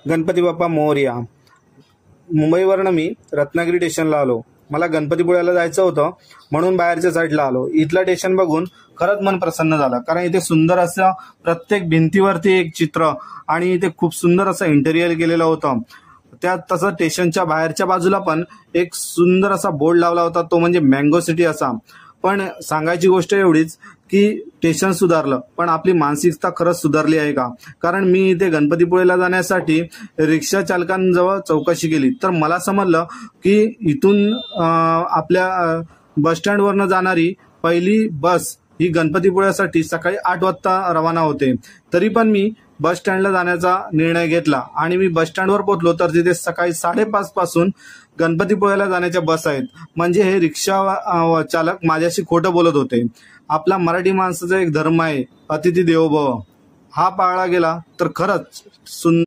गणपती बाप्पा मोरया. मुंबईवरनं मी रत्नागिरी स्टेशनला आलो. मला गणपतीपुळ्याला जायचं होतं म्हणून बाहेरच्या साईडला आलो. इथलं स्टेशन बघून खरंच मन प्रसन्न झालं, कारण इथे सुंदर असं प्रत्येक भिंतीवरती एक चित्र आणि इथे खूप सुंदर असं इंटेरियर केलेलं होतं. त्यात तसं स्टेशनच्या बाहेरच्या बाजूला पण एक सुंदर असा बोर्ड लावला होता, तो म्हणजे मँगो सिटी असा. पण सांगायची गोष्ट एवढीच की स्टेशन सुधारलं, पण आपली मानसिकता खरंच सुधारली आहे का? कारण मी इथे गणपतीपुळेला जाण्यासाठी रिक्षा चालकांजवळ चौकशी केली तर मला समजलं की इथून आपल्या बस स्टँडवरनं जाणारी पहिली बस ही गणपतीपुळ्यासाठी सकाळी 8 वाजता रवाना होते. तरी पण मी बस स्टँडला जाण्याचा निर्णय घेतला आणि मी बस स्टँडवर पोहोचलो तर तिथे सकाळी 5:30 पासून गणपतीपुळ्याला जाण्याच्या बस आहेत. म्हणजे हे रिक्षा चालक माझ्याशी खोटं बोलत होते. आपला मराठी माणसाचा एक धर्म आहे, अतिथी देवो भव, हा पाळला गेला तर खरंच सुंदर